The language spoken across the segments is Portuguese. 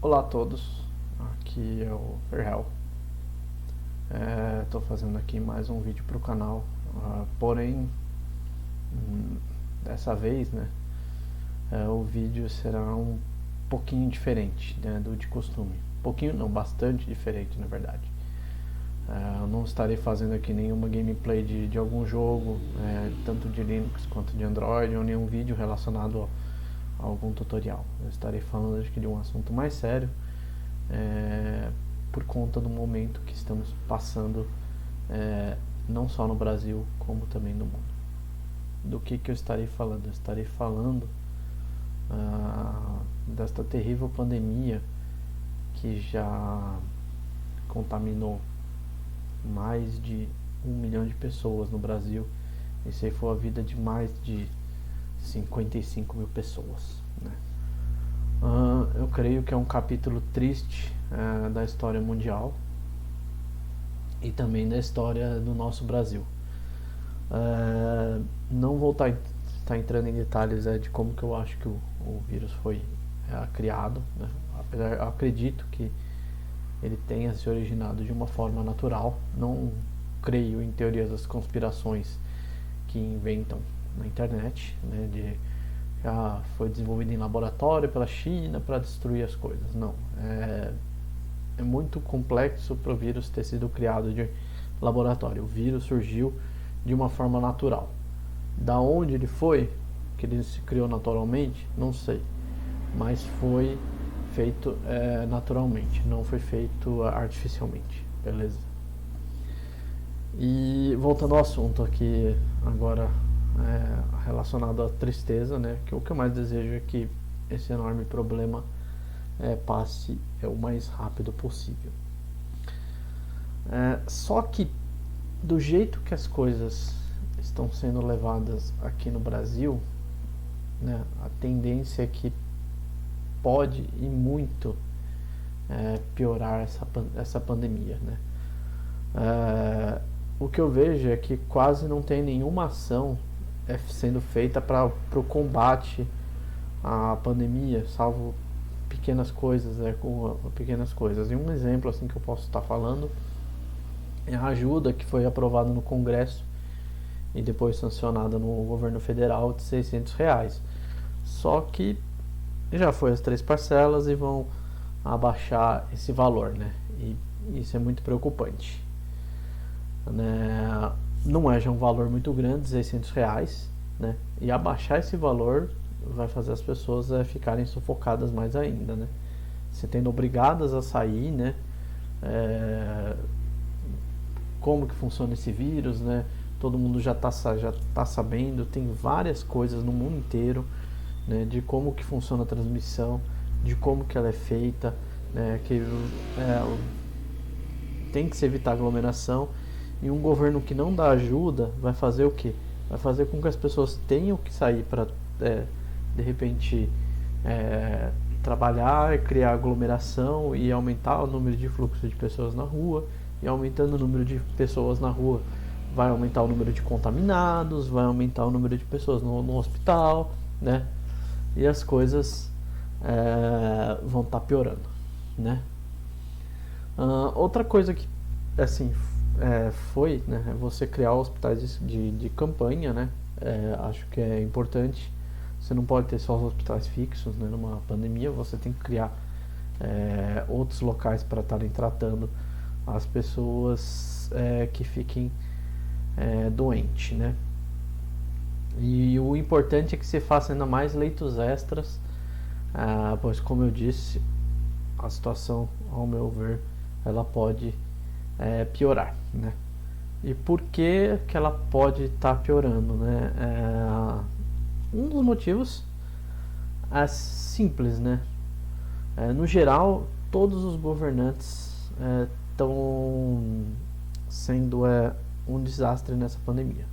Olá a todos, aqui é o Ferhel. Estou fazendo aqui mais um vídeo para o canal, porém dessa vez, né, o vídeo será um pouquinho diferente, né, do de costume. Pouquinho não, bastante diferente na verdade. Eu não estarei fazendo aqui nenhuma gameplay de algum jogo, tanto de Linux quanto de Android, ou nenhum vídeo relacionado a algum tutorial. Eu estarei falando acho que de um assunto mais sério, por conta do momento que estamos passando, não só no Brasil como também no mundo. Do que eu estarei falando? Eu estarei falando desta terrível pandemia que já contaminou mais de 1 milhão de pessoas no Brasil e ceifou a vida de mais de 55 mil pessoas, né? Eu creio que é um capítulo triste da história mundial e também da história do nosso Brasil. Não vou estar entrando em detalhes de como que eu acho que o vírus foi criado, né? Apesar, eu acredito que ele tenha se originado de uma forma natural. Não creio em teorias das conspirações que inventam na internet, né, foi desenvolvido em laboratório pela China para destruir as coisas. Não, é muito complexo para o vírus ter sido criado de laboratório. O vírus surgiu de uma forma natural. Da onde ele foi, que ele se criou naturalmente, não sei, mas foi feito naturalmente, não foi feito artificialmente, beleza? E voltando ao assunto aqui agora, relacionado à tristeza, né, que o que eu mais desejo é que esse enorme problema passe o mais rápido possível. Só que do jeito que as coisas estão sendo levadas aqui no Brasil, né, a tendência é que pode e muito piorar essa pandemia, né? O que eu vejo é que quase não tem nenhuma ação sendo feita para o combate à pandemia, salvo pequenas coisas, pequenas coisas. E um exemplo assim que eu posso estar falando é a ajuda que foi aprovada no Congresso e depois sancionada no governo federal de R$600. Só que já foi as 3 parcelas e vão abaixar esse valor, né? E isso é muito preocupante, né? Não é já um valor muito grande, R$600, né? E abaixar esse valor vai fazer as pessoas ficarem sufocadas mais ainda, né? Se tendo obrigadas a sair, né? Como que funciona esse vírus, né? Todo mundo já tá sabendo, tem várias coisas no mundo inteiro, né, de como que funciona a transmissão, de como que ela é feita, né, que tem que se evitar aglomeração. E um governo que não dá ajuda vai fazer o quê? Vai fazer com que as pessoas tenham que sair para de repente trabalhar, criar aglomeração e aumentar o número de fluxo de pessoas na rua. E aumentando o número de pessoas na rua vai aumentar o número de contaminados, vai aumentar o número de pessoas no hospital, né? E as coisas vão estar piorando, né? Outra coisa que assim foi, né, você criar hospitais de campanha, né? Acho que é importante. Você não pode ter só os hospitais fixos, né? Numa pandemia você tem que criar outros locais para estarem tratando as pessoas que fiquem doentes, né? E o importante é que se faça ainda mais leitos extras, pois, como eu disse, a situação, ao meu ver, ela pode piorar, né? E por que ela pode estar piorando, né? Um dos motivos é simples, né? No geral, todos os governantes estão sendo um desastre nessa pandemia.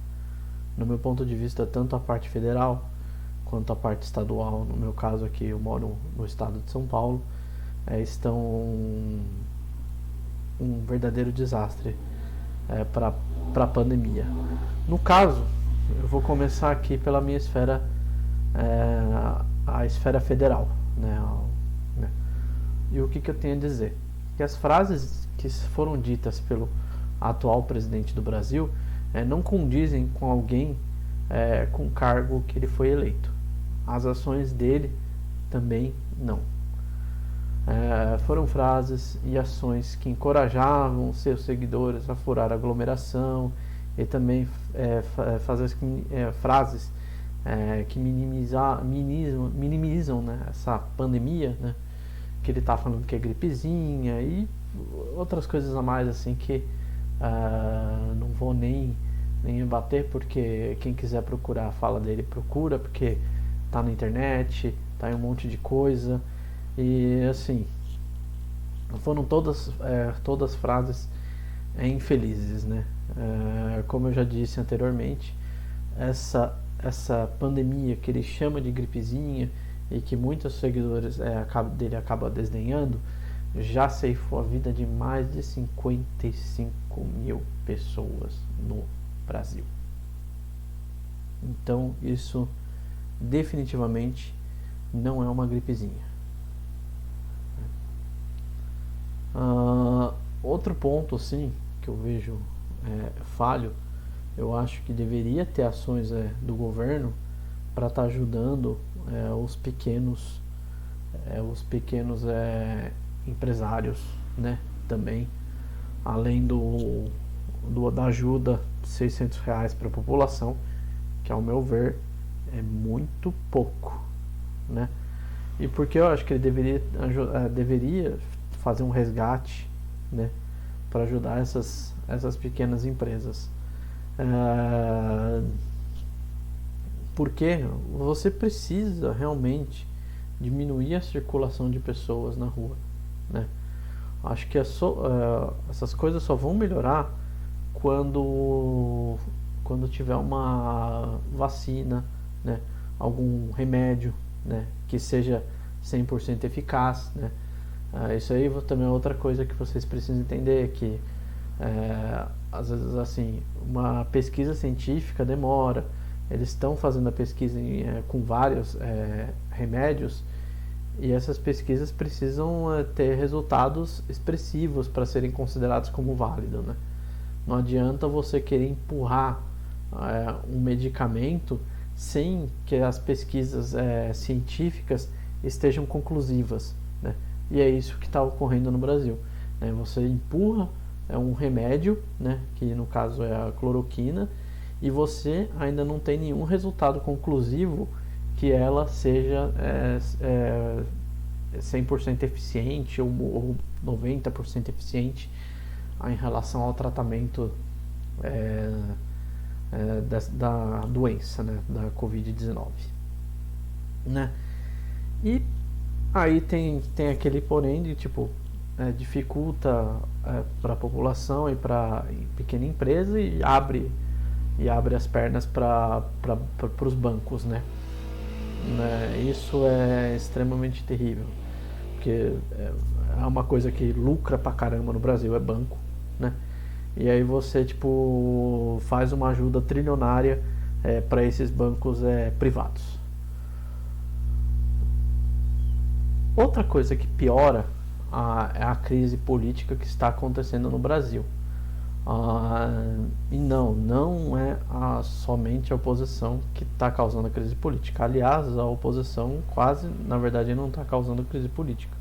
No meu ponto de vista, tanto a parte federal quanto a parte estadual, no meu caso aqui, eu moro no estado de São Paulo, estão um verdadeiro desastre para a pandemia. No caso, eu vou começar aqui pela minha esfera, a esfera federal, né? E o que eu tenho a dizer? Que as frases que foram ditas pelo atual presidente do Brasil não condizem com alguém com o cargo que ele foi eleito. As ações dele também não. Foram frases e ações que encorajavam seus seguidores a furar a aglomeração e também fazer frases que minimizam, né, essa pandemia, né, que ele está falando que é gripezinha e outras coisas a mais assim que não vou nem bater, porque quem quiser procurar a fala dele procura, porque tá na internet, tá em um monte de coisa. E assim, foram todas frases infelizes, né? Como eu já disse anteriormente, essa pandemia que ele chama de gripezinha e que muitos seguidores dele acabam desdenhando, já ceifou a vida de mais de 55 mil pessoas no Brasil. Então isso definitivamente não é uma gripezinha. Outro ponto assim que eu vejo falho, eu acho que deveria ter ações do governo para estar ajudando os pequenos empresários, né, também, além da ajuda de R$600 para a população, que ao meu ver é muito pouco, né? E porque eu acho que ele deveria fazer um resgate, né, para ajudar essas pequenas empresas. Porque você precisa realmente diminuir a circulação de pessoas na rua, né? Acho que essas coisas só vão melhorar quando tiver uma vacina, né, algum remédio, né, que seja 100% eficaz, né. Isso aí também é outra coisa que vocês precisam entender, que às vezes assim, uma pesquisa científica demora, eles estão fazendo a pesquisa com vários remédios, e essas pesquisas precisam ter resultados expressivos para serem considerados como válidos, né? Não adianta você querer empurrar um medicamento sem que as pesquisas científicas estejam conclusivas, né? E é isso que está ocorrendo no Brasil, né? Você empurra um remédio, né, que no caso é a cloroquina, e você ainda não tem nenhum resultado conclusivo que ela seja 100% eficiente ou 90% eficiente em relação ao tratamento da doença, né, da Covid-19, né? E aí tem aquele porém de tipo dificulta para a população e para pequena empresa e abre as pernas para os bancos, né? Isso é extremamente terrível, porque é uma coisa que lucra pra caramba no Brasil, é banco, né? E aí você tipo faz uma ajuda trilionária para esses bancos privados. Outra coisa que piora é a crise política que está acontecendo no Brasil. E não é somente a oposição que está causando a crise política. Aliás, a oposição quase, na verdade, não está causando crise política.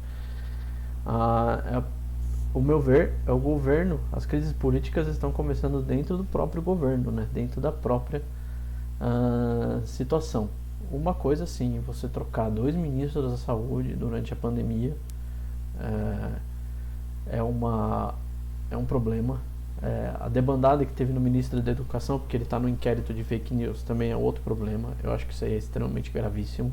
O meu ver, é o governo. As crises políticas estão começando dentro do próprio governo, né? Dentro da própria situação. Uma coisa assim, você trocar 2 ministros da saúde durante a pandemia é um problema. A debandada que teve no ministro da Educação, porque ele está no inquérito de fake news, também é outro problema. Eu acho que isso aí é extremamente gravíssimo.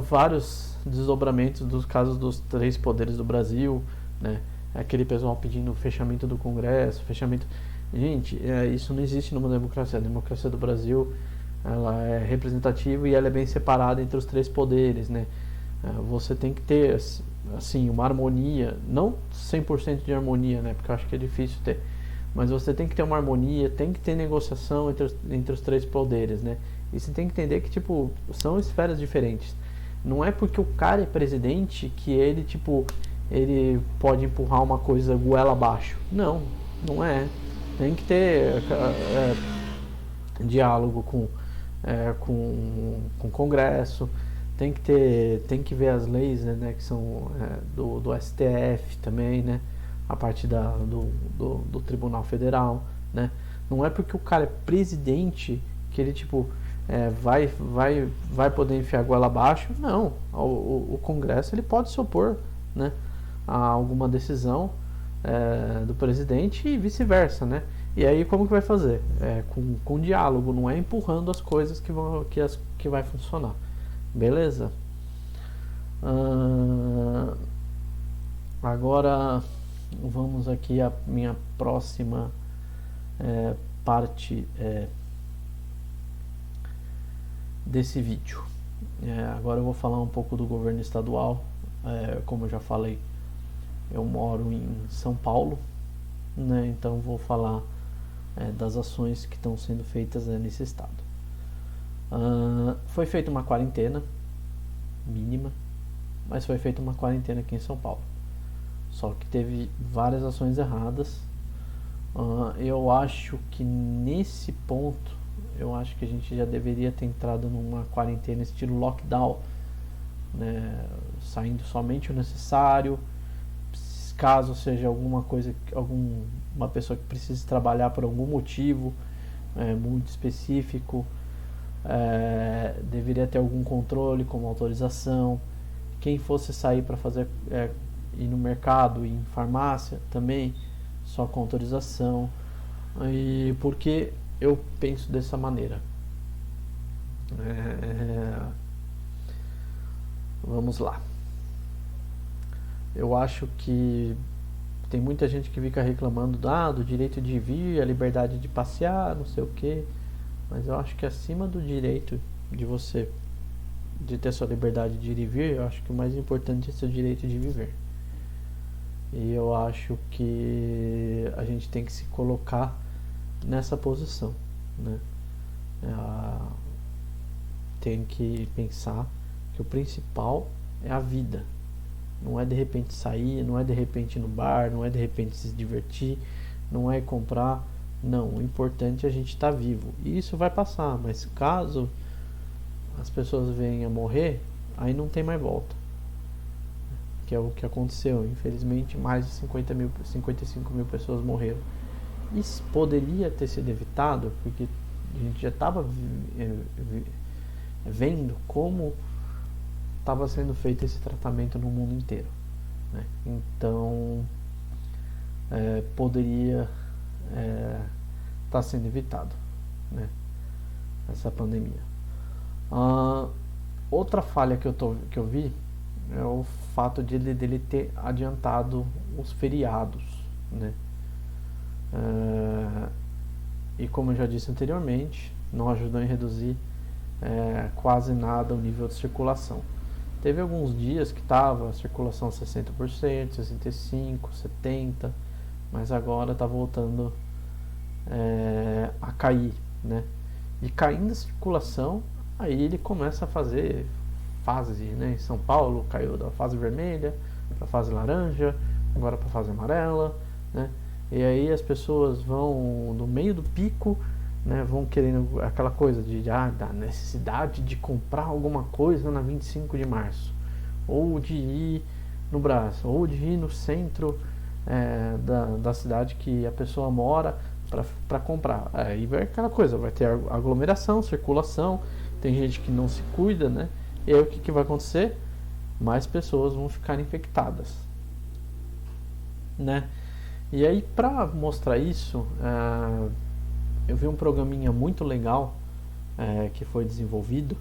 Vários desdobramentos dos casos dos 3 poderes do Brasil, né? Aquele pessoal pedindo fechamento do Congresso, fechamento... Gente, isso não existe numa democracia. A democracia do Brasil, ela é representativa e ela é bem separada entre os 3 poderes, né? Você tem que ter assim, uma harmonia, não 100% de harmonia, né? Porque eu acho que é difícil ter, mas você tem que ter uma harmonia, tem que ter negociação entre os 3 poderes, né? E você tem que entender que, tipo, são esferas diferentes. Não é porque o cara é presidente que ele, tipo, ele pode empurrar uma coisa goela abaixo. Não, não é. Tem que ter diálogo com o Congresso, tem que ver as leis, né, que são do STF também, né, a parte do Tribunal Federal, né. Não é porque o cara é presidente que ele, tipo, vai poder enfiar a goela abaixo. Não, o Congresso ele pode se opor, né, a alguma decisão do presidente e vice-versa, né. E aí como que vai fazer? Com diálogo, não é empurrando as coisas que vai funcionar. Beleza? Agora vamos aqui à minha próxima parte desse vídeo. Agora eu vou falar um pouco do governo estadual. Como eu já falei, eu moro em São Paulo, né? Então vou falar das ações que estão sendo feitas nesse estado. Foi feita uma quarentena mínima, mas foi feita uma quarentena aqui em São Paulo. Só que teve várias ações erradas. Eu acho que nesse ponto, eu acho que a gente já deveria ter entrado numa quarentena estilo lockdown, né? Saindo somente o necessário. Caso seja alguma coisa, uma pessoa que precise trabalhar por algum motivo muito específico, deveria ter algum controle, como autorização. Quem fosse sair para fazer ir no mercado, ir em farmácia também, só com autorização. E porque eu penso dessa maneira. Vamos lá. Eu acho que tem muita gente que fica reclamando do direito de vir, a liberdade de passear, não sei o que, mas eu acho que acima do direito de ter sua liberdade de ir e vir, eu acho que o mais importante é seu direito de viver. E eu acho que a gente tem que se colocar nessa posição, né? Tem que pensar que o principal é a vida. Não é de repente sair, não é de repente ir no bar, não é de repente se divertir, não é comprar. Não, o importante é a gente estar vivo. E isso vai passar, mas caso as pessoas venham a morrer, aí não tem mais volta. Que é o que aconteceu. Infelizmente, mais de 55 mil pessoas morreram. Isso poderia ter sido evitado, porque a gente já estava vendo como estava sendo feito esse tratamento no mundo inteiro, né? Então poderia estar sendo evitado, né, essa pandemia. Outra falha que eu vi é o fato dele ter adiantado os feriados, né? E como eu já disse anteriormente, não ajudou em reduzir quase nada o nível de circulação. Teve alguns dias que estava a circulação 60%, 65%, 70%, mas agora está voltando a cair, né? E caindo a circulação, aí ele começa a fazer fase, né? Em São Paulo caiu da fase vermelha para a fase laranja, agora para a fase amarela, né? E aí as pessoas vão no meio do pico, né, vão querendo aquela coisa da necessidade de comprar alguma coisa na 25 de março, ou de ir no Brás, ou de ir no centro da cidade que a pessoa mora para comprar. Aí vai aquela coisa, vai ter aglomeração, circulação, tem gente que não se cuida, né? E aí o que vai acontecer? Mais pessoas vão ficar infectadas, né? E aí, para mostrar isso, eu vi um programinha muito legal que foi desenvolvido,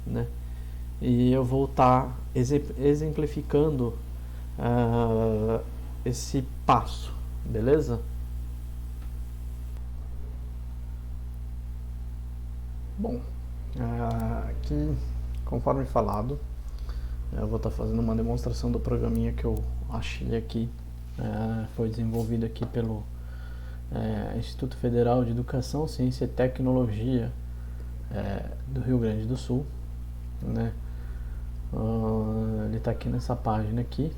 né? E eu vou estar exemplificando esse passo, beleza? Bom, aqui, conforme falado, eu vou estar fazendo uma demonstração do programinha que eu achei aqui. Foi desenvolvido aqui pelo Instituto Federal de Educação, Ciência e Tecnologia do Rio Grande do Sul, né? Ele está aqui nessa página aqui,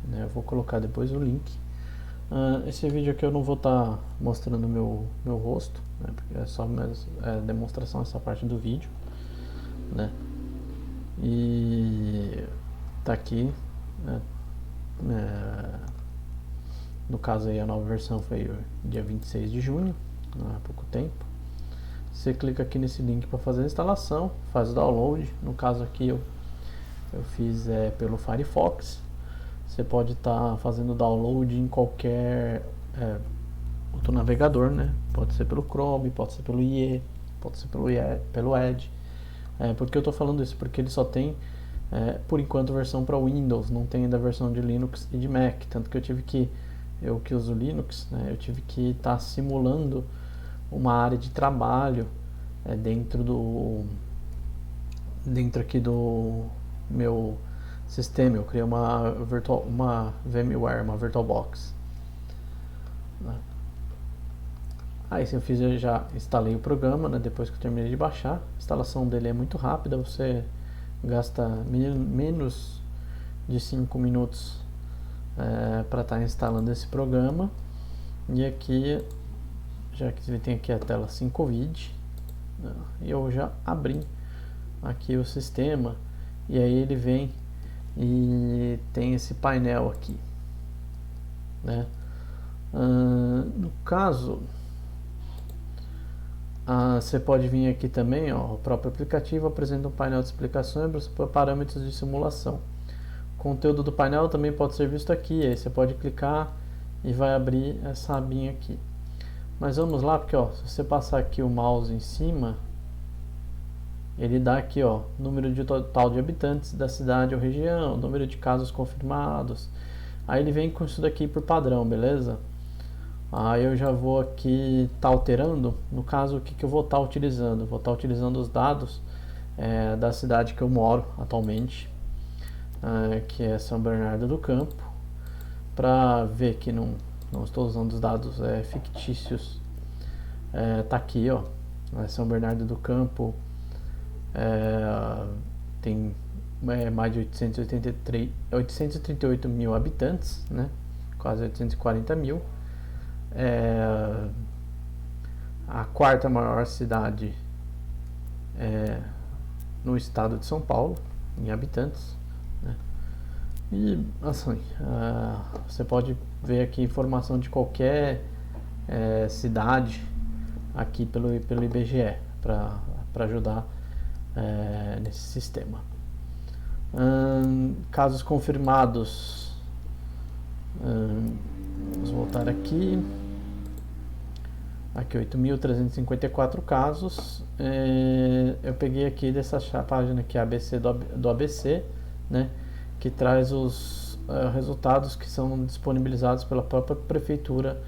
né? Eu vou colocar depois o link. Esse vídeo aqui eu não vou estar mostrando meu rosto, né? Porque é só demonstração essa parte do vídeo, né? E tá aqui, né? No caso aí a nova versão foi dia 26 de junho, há pouco tempo. Você clica aqui nesse link para fazer a instalação, faz o download. No caso aqui eu fiz pelo Firefox. Você pode estar fazendo download em qualquer outro navegador, né? Pode ser pelo Chrome, pode ser pelo IE, pode ser pelo Edge. Por que eu estou falando isso? Porque ele só tem, por enquanto, versão para Windows, não tem ainda a versão de Linux e de Mac. Tanto que eu que uso Linux, né? Eu tive que estar simulando uma área de trabalho dentro aqui do meu sistema. Eu criei uma VMware, uma VirtualBox. Aí eu já instalei o programa, né, depois que eu terminei de baixar. A instalação dele é muito rápida, você gasta menos de 5 minutos para estar instalando esse programa. E aqui, já que ele tem aqui a tela sem Covid, eu já abri aqui o sistema, e aí ele vem e tem esse painel aqui, né? No caso, você pode vir aqui também, ó, o próprio aplicativo apresenta um painel de explicações para parâmetros de simulação. O conteúdo do painel também pode ser visto aqui, aí você pode clicar e vai abrir essa abinha aqui. Mas vamos lá, porque ó, se você passar aqui o mouse em cima, ele dá aqui, ó, número de total de habitantes da cidade ou região, número de casos confirmados. Aí ele vem com isso daqui por padrão, beleza? Aí eu já vou aqui alterando. No caso, o que eu vou estar utilizando? Vou estar utilizando os dados da cidade que eu moro atualmente, que é São Bernardo do Campo, para ver que não estou usando os dados fictícios. Tá aqui, ó, São Bernardo do Campo tem mais de 838 mil habitantes, né? Quase 840 mil. A quarta maior cidade no estado de São Paulo em habitantes, né? E assim, você pode ver aqui informação de qualquer cidade aqui pelo IBGE para ajudar nesse sistema. Casos confirmados, vamos voltar aqui. Aqui 8.354 casos. Eu peguei aqui dessa página aqui, ABC do ABC, né, que traz os resultados que são disponibilizados pela própria prefeitura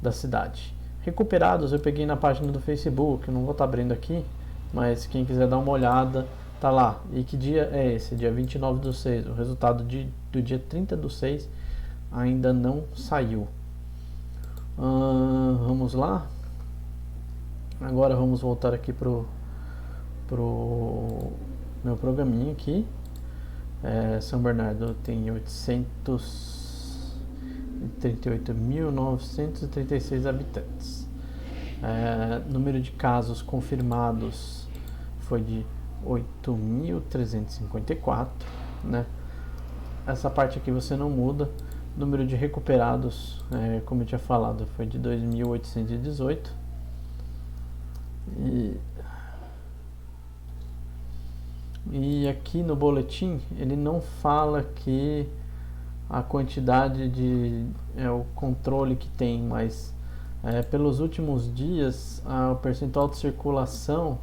da cidade. Recuperados eu peguei na página do Facebook, não vou estar abrindo aqui, mas quem quiser dar uma olhada, tá lá. E que dia é esse? Dia 29/6. O resultado do dia 30/6 ainda não saiu. Vamos lá. Agora vamos voltar aqui pro meu programinha aqui. São Bernardo tem 838.936 habitantes. Número de casos confirmados foi de 8.354, né? Essa parte aqui você não muda. Número de recuperados, como eu tinha falado, foi de 2.818. E aqui no boletim ele não fala que a quantidade o controle que tem, mas pelos últimos dias o percentual de circulação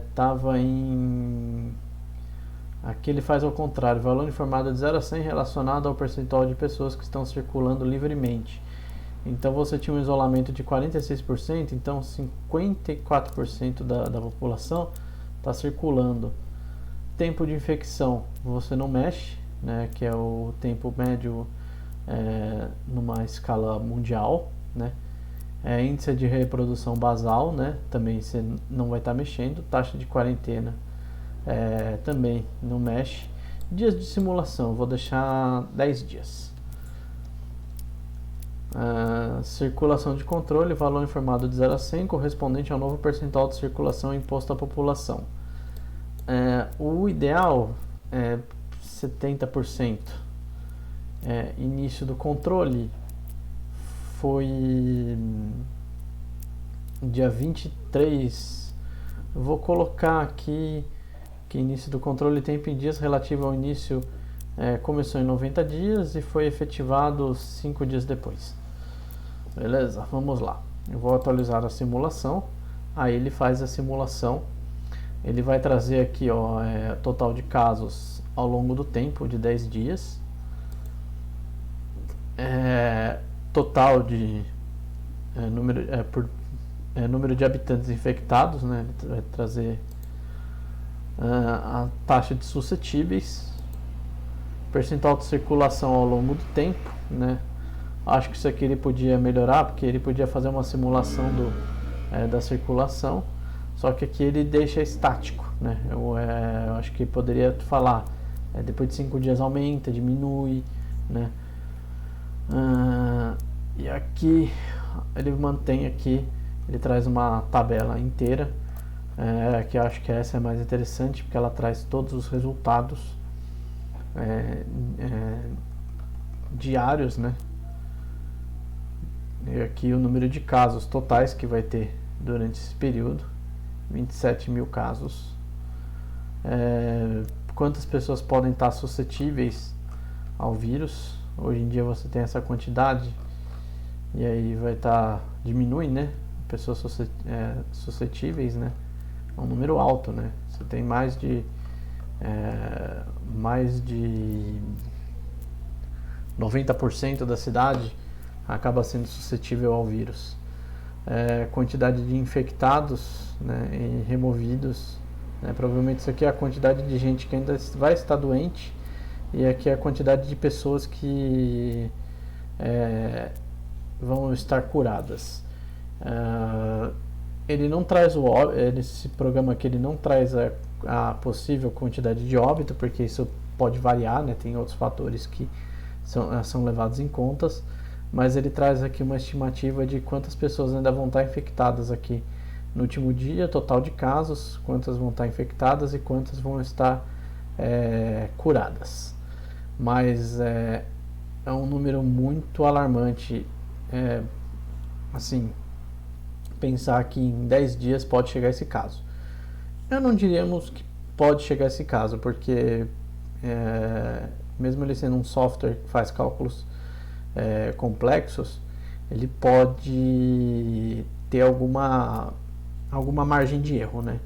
estava em... Aqui ele faz ao contrário, valor informado de 0 a 100 relacionado ao percentual de pessoas que estão circulando livremente. Então você tinha um isolamento de 46%, então 54% da população está circulando. Tempo de infecção você não mexe, né, que é o tempo médio numa escala mundial, né? índice de reprodução basal, né? Também você não vai estar mexendo. Taxa de quarentena também não mexe. Dias de simulação, vou deixar 10 dias. Circulação de controle, valor informado de 0 a 100, correspondente ao novo percentual de circulação imposto à população. O ideal é 70%. Início do controle foi dia 23. Vou colocar aqui que início do controle tempo em dias relativo ao início começou em 90 dias e foi efetivado 5 dias depois. Beleza? Vamos lá. Eu vou atualizar a simulação. Aí ele faz a simulação. Ele vai trazer aqui total de casos ao longo do tempo de 10 dias. Total de número de habitantes infectados, né? Ele vai trazer a taxa de suscetíveis, percentual de circulação ao longo do tempo, né? Acho que isso aqui ele podia melhorar, porque ele podia fazer uma simulação da circulação, só que aqui ele deixa estático, né? Eu acho que poderia falar, depois de 5 dias aumenta, diminui, né? E aqui ele mantém aqui, ele traz uma tabela inteira, que eu acho que essa é mais interessante, porque ela traz todos os resultados diários, né? E aqui o número de casos totais que vai ter durante esse período, 27 mil casos. Quantas pessoas podem estar suscetíveis ao vírus? Hoje em dia você tem essa quantidade e aí vai estar, diminui, né? Pessoas suscetíveis, né? É um número alto, né? Você tem mais de 90% da cidade acaba sendo suscetível ao vírus. Quantidade de infectados, né, e removidos, né? Provavelmente isso aqui é a quantidade de gente que ainda vai estar doente, e aqui é a quantidade de pessoas que vão estar curadas. Ele não traz esse programa aqui, ele não traz a possível quantidade de óbito, porque isso pode variar, né? Tem outros fatores que são levados em contas, mas ele traz aqui uma estimativa de quantas pessoas ainda vão estar infectadas aqui no último dia, total de casos, quantas vão estar infectadas e quantas vão estar curadas. Mas é um número muito alarmante, assim, pensar que em 10 dias pode chegar esse caso. Eu não diríamos que pode chegar esse caso, porque mesmo ele sendo um software que faz cálculos complexos, ele pode ter alguma margem de erro, né?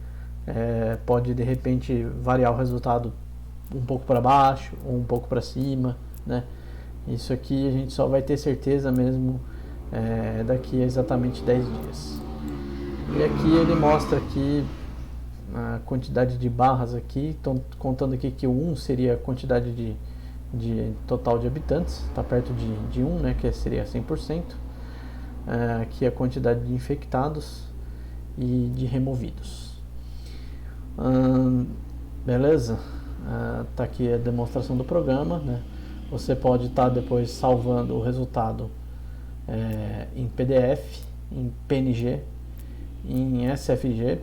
Pode de repente variar o resultado um pouco para baixo ou um pouco para cima, né? Isso aqui a gente só vai ter certeza mesmo daqui a exatamente 10 dias. E aqui ele mostra aqui a quantidade de barras aqui, estão contando aqui que o 1 seria a quantidade de total de habitantes, está perto de 1, né, que seria 100%. Aqui a quantidade de infectados e de removidos. Beleza? Tá aqui a demonstração do programa, né? Você pode estar depois salvando o resultado em PDF, em PNG, em SFG,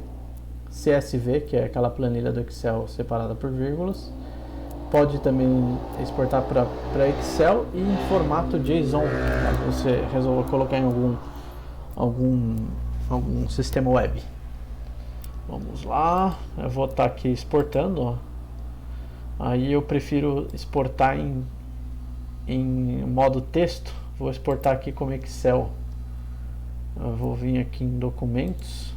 CSV, que é aquela planilha do Excel separada por vírgulas. Pode também exportar para Excel e em formato JSON, caso você resolva colocar em algum sistema web. Vamos lá, eu vou estar aqui exportando, ó. Aí eu prefiro exportar em modo texto. Vou exportar aqui como Excel. Eu vou vir aqui em documentos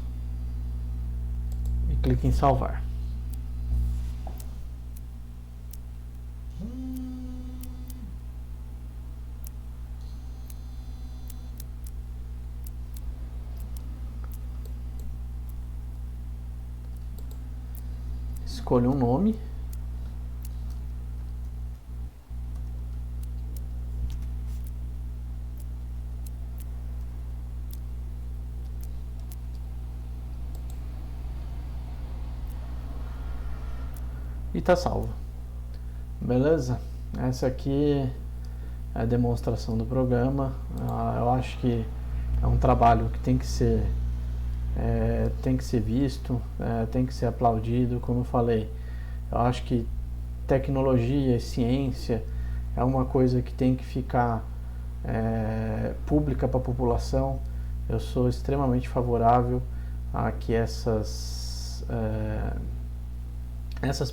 e clique em salvar. Escolha um nome. e tá salvo. Beleza? Essa aqui é a demonstração do programa. Eu acho que é um trabalho que tem que ser visto, tem que ser aplaudido. Como eu falei, eu acho que tecnologia e ciência é uma coisa que tem que ficar pública para a população. Eu sou extremamente favorável a que essas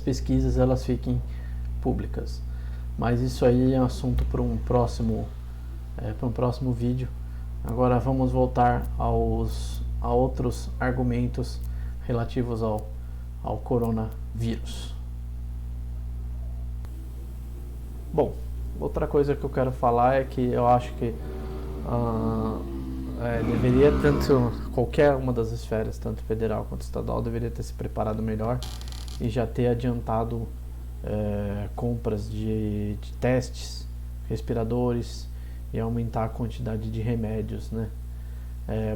pesquisas elas fiquem públicas. Mas isso aí é um assunto para um próximo vídeo. Agora vamos voltar a outros argumentos relativos ao coronavírus. Bom, outra coisa que eu quero falar é que eu acho que deveria, tanto qualquer uma das esferas, tanto federal quanto estadual, deveria ter se preparado melhor e já ter adiantado compras de testes, respiradores e aumentar a quantidade de remédios, né?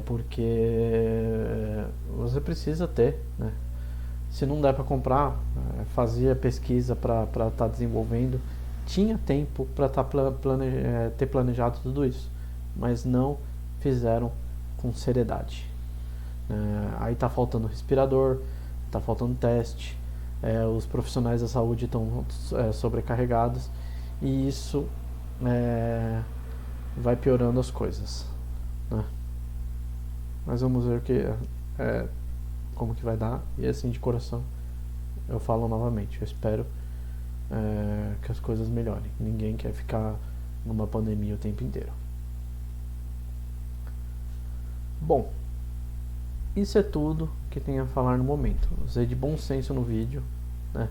Porque você precisa ter, né? Se não der para comprar, fazia pesquisa para estar desenvolvendo, tinha tempo para ter planejado tudo isso, mas não fizeram com seriedade. Aí está faltando respirador, está faltando teste, os profissionais da saúde estão sobrecarregados e isso vai piorando as coisas, né? Mas vamos ver como que vai dar. E assim, de coração, eu falo novamente, eu espero que as coisas melhorem. Ninguém quer ficar numa pandemia o tempo inteiro. Bom, isso é tudo que tenho a falar no momento. Usei de bom senso no vídeo, né?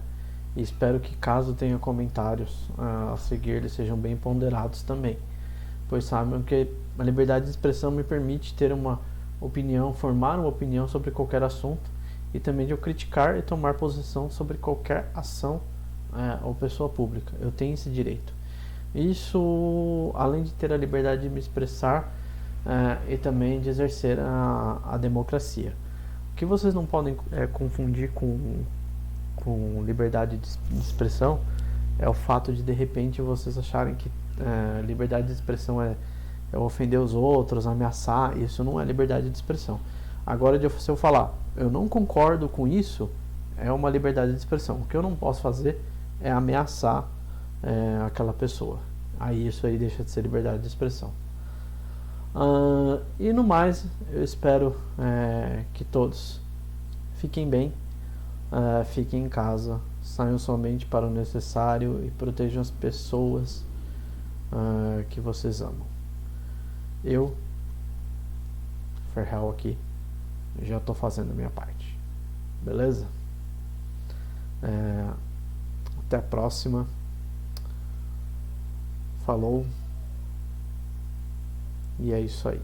E espero que, caso tenha comentários a seguir, eles sejam bem ponderados também, pois sabem que a liberdade de expressão me permite ter uma opinião, formar uma opinião sobre qualquer assunto, e também de eu criticar e tomar posição sobre qualquer ação ou pessoa pública. Eu tenho esse direito. Isso, além de ter a liberdade de me expressar e também de exercer a democracia. O que vocês não podem confundir com liberdade de expressão é o fato de repente vocês acharem que liberdade de expressão é ofender os outros, ameaçar. Isso não é liberdade de expressão. Agora, se eu falar, eu não concordo com isso, é uma liberdade de expressão. O que eu não posso fazer é ameaçar aquela pessoa. Aí isso aí deixa de ser liberdade de expressão. E no mais, eu espero que todos fiquem bem, fiquem em casa, saiam somente para o necessário e protejam as pessoas que vocês amam. Eu, Ferrell aqui, já estou fazendo a minha parte. Beleza? Até a próxima. Falou. E é isso aí.